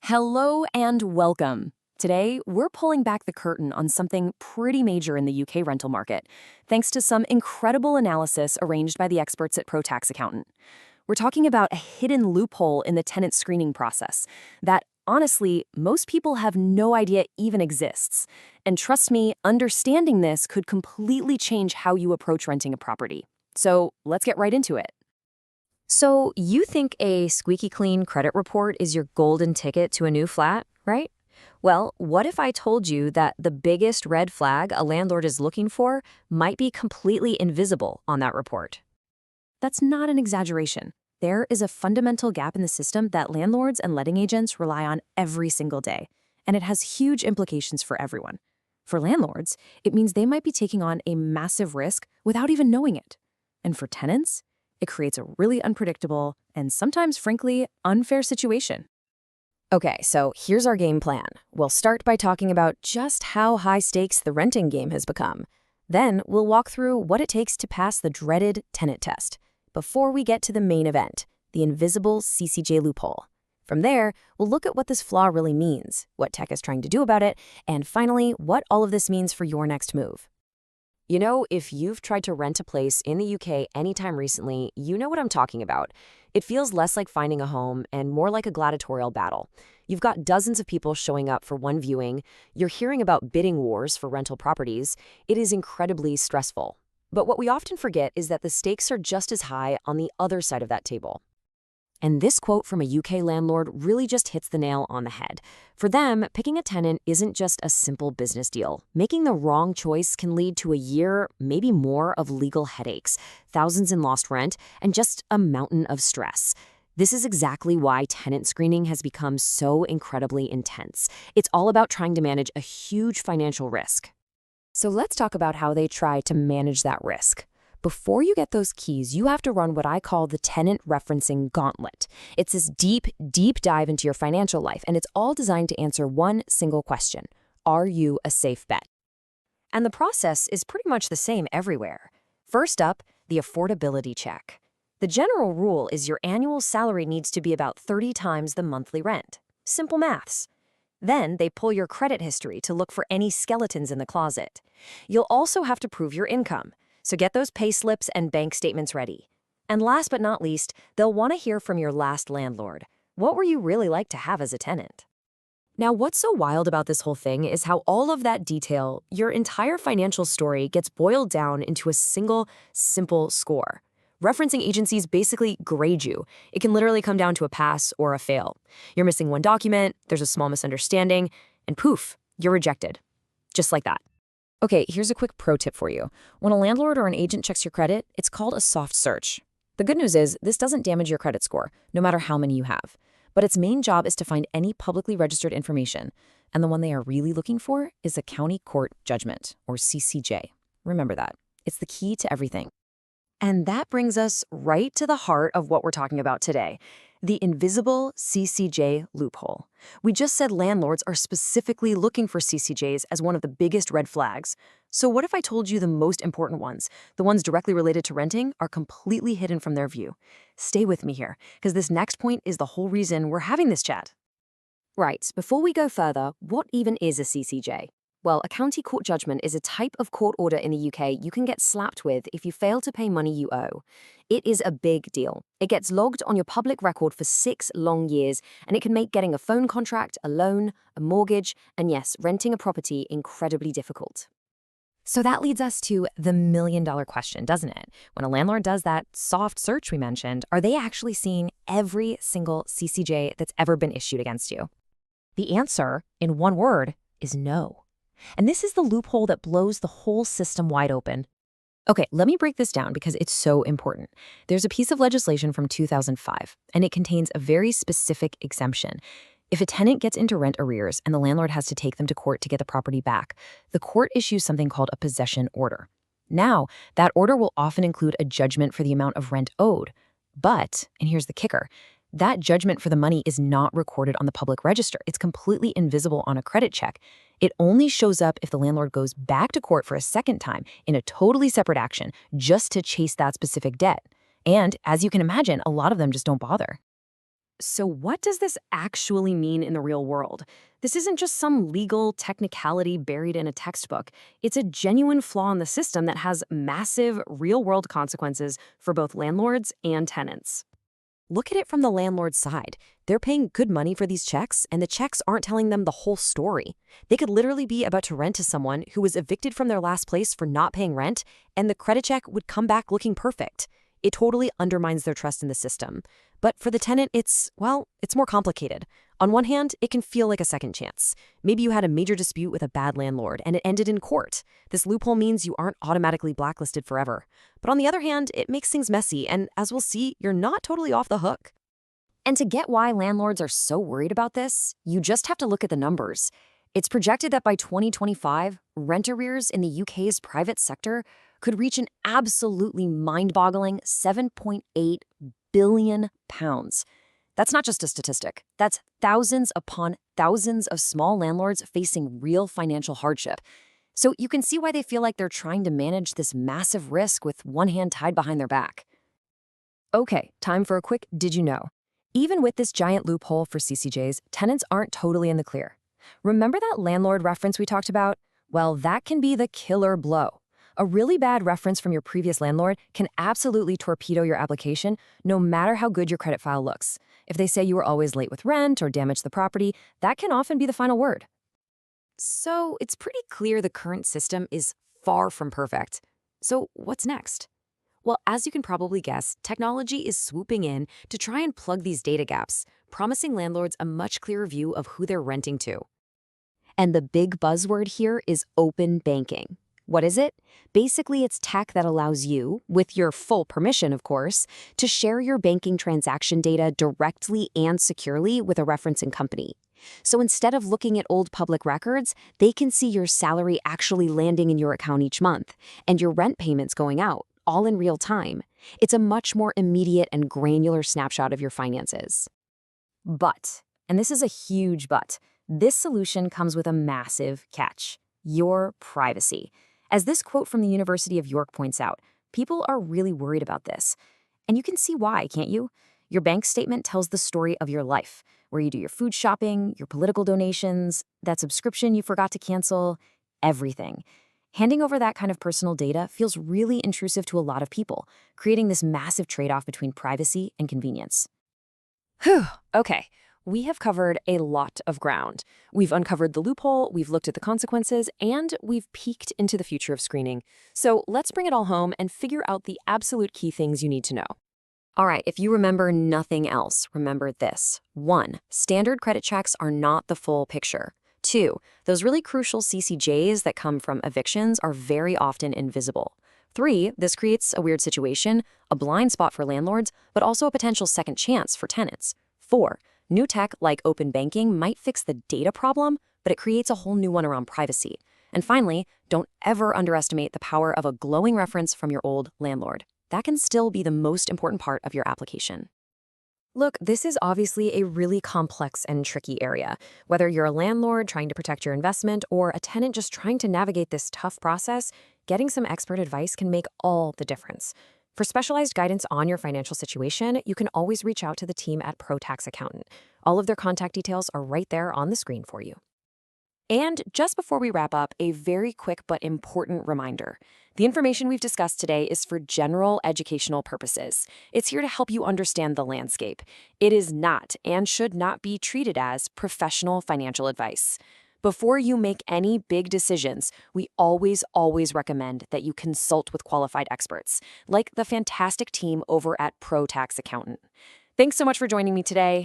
Hello and welcome. Today, we're pulling back the curtain on something pretty major in the UK rental market, thanks to some incredible analysis arranged by the experts at ProTax Accountant. We're talking about a hidden loophole in the tenant screening process that, honestly, most people have no idea even exists. And trust me, understanding this could completely change how you approach renting a property. So let's get right into it. So you think a squeaky clean credit report is your golden ticket to a new flat, right? Well, what if I told you that the biggest red flag a landlord is looking for might be completely invisible on that report? That's not an exaggeration. There is a fundamental gap in the system that landlords and letting agents rely on every single day, and it has huge implications for everyone. For landlords, it means they might be taking on a massive risk without even knowing it. And for tenants, it creates a really unpredictable and sometimes, frankly, unfair situation. Okay, so here's our game plan. We'll start by talking about just how high stakes the renting game has become. Then we'll walk through what it takes to pass the dreaded tenant test before we get to the main event, the invisible CCJ loophole. From there, we'll look at what this flaw really means, what tech is trying to do about it, and finally, what all of this means for your next move. You know, if you've tried to rent a place in the UK anytime recently, you know what I'm talking about. It feels less like finding a home and more like a gladiatorial battle. You've got dozens of people showing up for one viewing. You're hearing about bidding wars for rental properties. It is incredibly stressful. But what we often forget is that the stakes are just as high on the other side of that table. And this quote from a UK landlord really just hits the nail on the head. For them, picking a tenant isn't just a simple business deal. Making the wrong choice can lead to a year, maybe more, of legal headaches, thousands in lost rent, and just a mountain of stress. This is exactly why tenant screening has become so incredibly intense. It's all about trying to manage a huge financial risk. So let's talk about how they try to manage that risk. Before you get those keys, you have to run what I call the tenant referencing gauntlet. It's this deep, deep dive into your financial life, and it's all designed to answer one single question. Are you a safe bet? And the process is pretty much the same everywhere. First up, the affordability check. The general rule is your annual salary needs to be about 30 times the monthly rent. Simple maths. Then they pull your credit history to look for any skeletons in the closet. You'll also have to prove your income. So get those pay slips and bank statements ready. And last but not least, they'll want to hear from your last landlord. What were you really like to have as a tenant? Now, what's so wild about this whole thing is how all of that detail, your entire financial story, gets boiled down into a single, simple score. Referencing agencies basically grade you. It can literally come down to a pass or a fail. You're missing one document, there's a small misunderstanding, and poof, you're rejected. Just like that. Okay, here's a quick pro tip for you. When a landlord or an agent checks your credit, it's called a soft search. The good news is this doesn't damage your credit score, no matter how many you have. But its main job is to find any publicly registered information. And the one they are really looking for is a county court judgment, or CCJ. Remember that. It's the key to everything. And that brings us right to the heart of what we're talking about today, the invisible CCJ loophole. We just said landlords are specifically looking for CCJs as one of the biggest red flags. So what if I told you the most important ones, the ones directly related to renting, are completely hidden from their view? Stay with me here, because this next point is the whole reason we're having this chat. Right, before we go further, what even is a CCJ? Well, a county court judgment is a type of court order in the UK you can get slapped with if you fail to pay money you owe. It is a big deal. It gets logged on your public record for 6 long years, and it can make getting a phone contract, a loan, a mortgage, and yes, renting a property incredibly difficult. So that leads us to the million-dollar question, doesn't it? When a landlord does that soft search we mentioned, are they actually seeing every single CCJ that's ever been issued against you? The answer, in one word, is no. And this is the loophole that blows the whole system wide open. Okay, let me break this down because it's so important. There's a piece of legislation from 2005, and it contains a very specific exemption. If a tenant gets into rent arrears and the landlord has to take them to court to get the property back, the court issues something called a possession order. Now, that order will often include a judgment for the amount of rent owed. But, and here's the kicker, that judgment for the money is not recorded on the public register. It's completely invisible on a credit check. It only shows up if the landlord goes back to court for a second time in a totally separate action just to chase that specific debt. And as you can imagine, a lot of them just don't bother. So, what does this actually mean in the real world? This isn't just some legal technicality buried in a textbook. It's a genuine flaw in the system that has massive real world consequences for both landlords and tenants. Look at it from the landlord's side. They're paying good money for these checks, and the checks aren't telling them the whole story. They could literally be about to rent to someone who was evicted from their last place for not paying rent, and the credit check would come back looking perfect. It totally undermines their trust in the system. But for the tenant, it's more complicated. On one hand, it can feel like a second chance. Maybe you had a major dispute with a bad landlord and it ended in court. This loophole means you aren't automatically blacklisted forever. But on the other hand, it makes things messy, and as we'll see, you're not totally off the hook. And to get why landlords are so worried about this, you just have to look at the numbers. It's projected that by 2025, rent arrears in the UK's private sector could reach an absolutely mind-boggling £7.8 billion. That's not just a statistic. That's thousands upon thousands of small landlords facing real financial hardship. So you can see why they feel like they're trying to manage this massive risk with one hand tied behind their back. Okay, time for a quick did you know? Even with this giant loophole for CCJs, tenants aren't totally in the clear. Remember that landlord reference we talked about? Well, that can be the killer blow. A really bad reference from your previous landlord can absolutely torpedo your application, no matter how good your credit file looks. If they say you were always late with rent or damaged the property, that can often be the final word. So it's pretty clear the current system is far from perfect. So what's next? Well, as you can probably guess, technology is swooping in to try and plug these data gaps, promising landlords a much clearer view of who they're renting to. And the big buzzword here is open banking. What is it? Basically, it's tech that allows you, with your full permission, of course, to share your banking transaction data directly and securely with a referencing company. So instead of looking at old public records, they can see your salary actually landing in your account each month and your rent payments going out, all in real time. It's a much more immediate and granular snapshot of your finances. But, and this is a huge but, this solution comes with a massive catch: your privacy. As this quote from the University of York points out, people are really worried about this. And you can see why, can't you? Your bank statement tells the story of your life, where you do your food shopping, your political donations, that subscription you forgot to cancel, everything. Handing over that kind of personal data feels really intrusive to a lot of people, creating this massive trade-off between privacy and convenience. Whew, okay. We have covered a lot of ground. We've uncovered the loophole, we've looked at the consequences, and we've peeked into the future of screening. So let's bring it all home and figure out the absolute key things you need to know. All right, if you remember nothing else, remember this. 1. Standard credit checks are not the full picture. 2. Those really crucial CCJs that come from evictions are very often invisible. 3. This creates a weird situation, a blind spot for landlords, but also a potential second chance for tenants. 4. New tech like open banking might fix the data problem, but it creates a whole new one around privacy. And finally, don't ever underestimate the power of a glowing reference from your old landlord. That can still be the most important part of your application. Look, this is obviously a really complex and tricky area. Whether you're a landlord trying to protect your investment or a tenant just trying to navigate this tough process, getting some expert advice can make all the difference. For specialized guidance on your financial situation, you can always reach out to the team at ProTax Accountant. All of their contact details are right there on the screen for you. And just before we wrap up, a very quick but important reminder. The information we've discussed today is for general educational purposes. It's here to help you understand the landscape. It is not and should not be treated as professional financial advice. Before you make any big decisions, we always recommend that you consult with qualified experts, like the fantastic team over at ProTax Accountant. Thanks so much for joining me today.